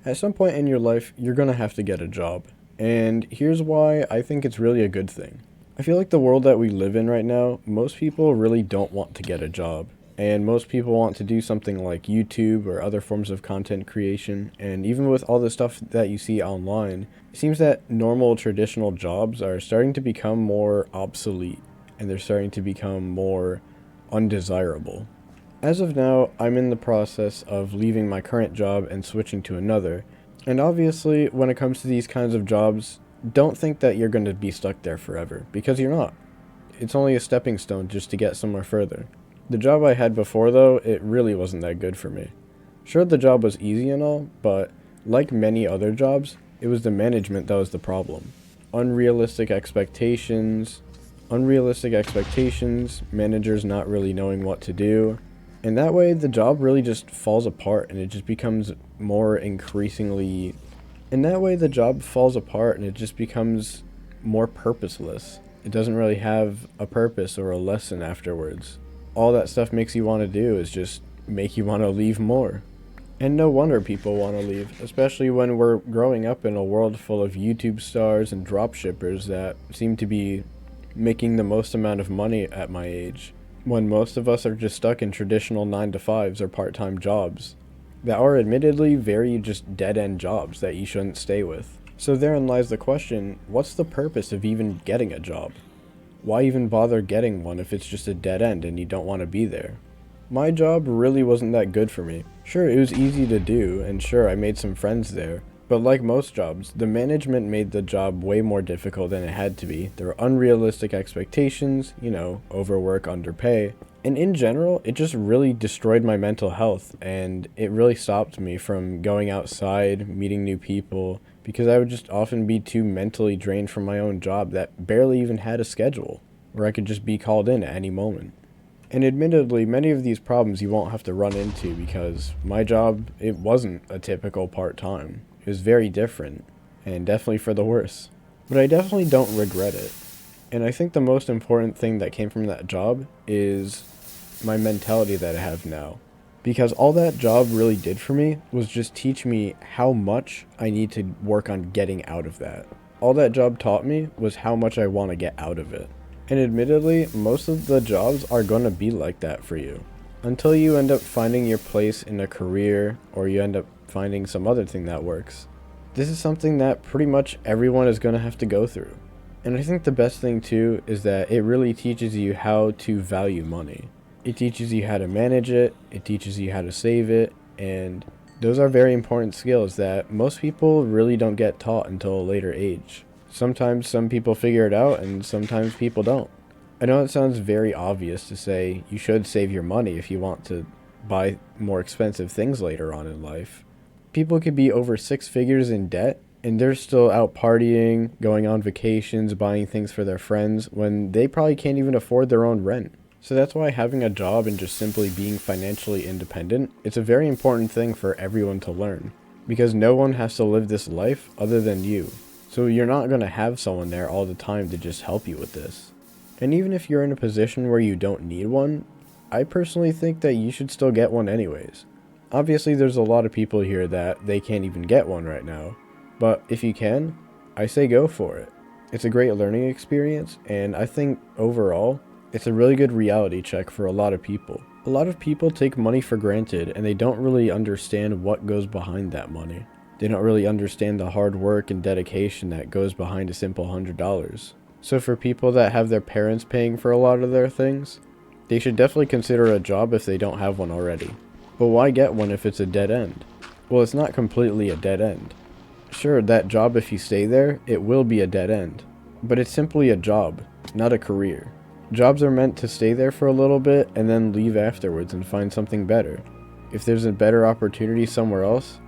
At some point in your life, you're gonna have to get a job. And here's why I think it's really a good thing. I feel like the world that we live in right now, most people really don't want to get a job. And most people want to do something like YouTube or other forms of content creation. And even with all the stuff that you see online, it seems that normal traditional jobs are starting to become more obsolete and they're starting to become more undesirable. As of now, I'm in the process of leaving my current job and switching to another. And obviously, when it comes to these kinds of jobs, don't think that you're going to be stuck there forever, because you're not. It's only a stepping stone just to get somewhere further. The job I had before, though, it really wasn't that good for me. Sure, the job was easy and all, but like many other jobs, it was the management that was the problem. Unrealistic expectations, unrealistic expectations, managers not really knowing what to do, and that way the job really just falls apart and it just becomes more increasingly and that way the job falls apart and it just becomes more purposeless. It doesn't really have a purpose or a lesson afterwards. All that stuff makes you want to do is just make you want to leave more. And no wonder people want to leave, especially when we're growing up in a world full of YouTube stars and dropshippers that seem to be making the most amount of money at my age, when most of us are just stuck in traditional 9 to 5s or part-time jobs that are admittedly very just dead-end jobs that you shouldn't stay with. So therein lies the question, what's the purpose of even getting a job? Why even bother getting one if it's just a dead end and you don't want to be there? My job really wasn't that good for me. Sure, it was easy to do, and sure, I made some friends there, but like most jobs, the management made the job way more difficult than it had to be. There were unrealistic expectations, overwork, underpay, and in general, it just really destroyed my mental health, and it really stopped me from going outside, meeting new people, because I would just often be too mentally drained from my own job that barely even had a schedule, where I could just be called in at any moment. And admittedly, many of these problems you won't have to run into because my job, it wasn't a typical part-time. It was very different, and definitely for the worse. But I definitely don't regret it. And I think the most important thing that came from that job is my mentality that I have now. Because all that job really did for me was just teach me how much I need to work on getting out of that. All that job taught me was how much I want to get out of it. And admittedly, most of the jobs are going to be like that for you. Until you end up finding your place in a career, or you end up finding some other thing that works. This is something that pretty much everyone is going to have to go through. And I think the best thing too is that it really teaches you how to value money. It teaches you how to manage it, it teaches you how to save it, and those are very important skills that most people really don't get taught until a later age. Sometimes some people figure it out and sometimes people don't. I know it sounds very obvious to say you should save your money if you want to buy more expensive things later on in life. People could be over 6 figures in debt and they're still out partying, going on vacations, buying things for their friends when they probably can't even afford their own rent. So that's why having a job and just simply being financially independent, it's a very important thing for everyone to learn. Because no one has to live this life other than you. So you're not going to have someone there all the time to just help you with this. And even if you're in a position where you don't need one, I personally think that you should still get one anyways. Obviously there's a lot of people here that they can't even get one right now. But if you can, I say go for it. It's a great learning experience, and I think overall, it's a really good reality check for a lot of people. A lot of people take money for granted and they don't really understand what goes behind that money. They don't really understand the hard work and dedication that goes behind a simple $100. So for people that have their parents paying for a lot of their things, they should definitely consider a job if they don't have one already. But why get one if it's a dead end? Well, it's not completely a dead end. Sure, that job, if you stay there, it will be a dead end. But it's simply a job, not a career. Jobs are meant to stay there for a little bit and then leave afterwards and find something better. If there's a better opportunity somewhere else,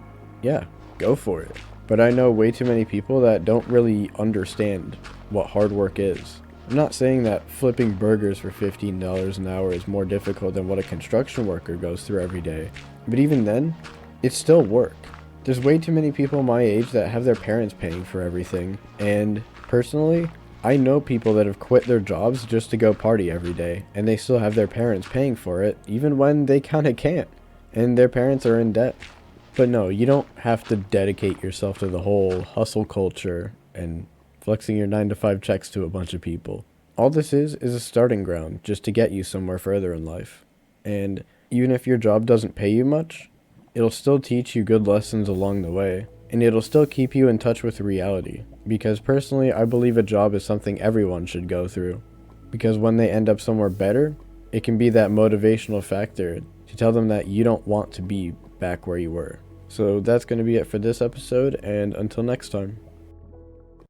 yeah, go for it. But I know way too many people that don't really understand what hard work is. I'm not saying that flipping burgers for $15 an hour is more difficult than what a construction worker goes through every day. But even then, it's still work. There's way too many people my age that have their parents paying for everything. And personally, I know people that have quit their jobs just to go party every day. And they still have their parents paying for it, even when they kinda can't. And their parents are in debt. But no, you don't have to dedicate yourself to the whole hustle culture and flexing your 9 to 5 checks to a bunch of people. All this is a starting ground just to get you somewhere further in life. And even if your job doesn't pay you much, it'll still teach you good lessons along the way. And it'll still keep you in touch with reality. Because personally, I believe a job is something everyone should go through. Because when they end up somewhere better, it can be that motivational factor to tell them that you don't want to be back where you were. So that's going to be it for this episode, and until next time.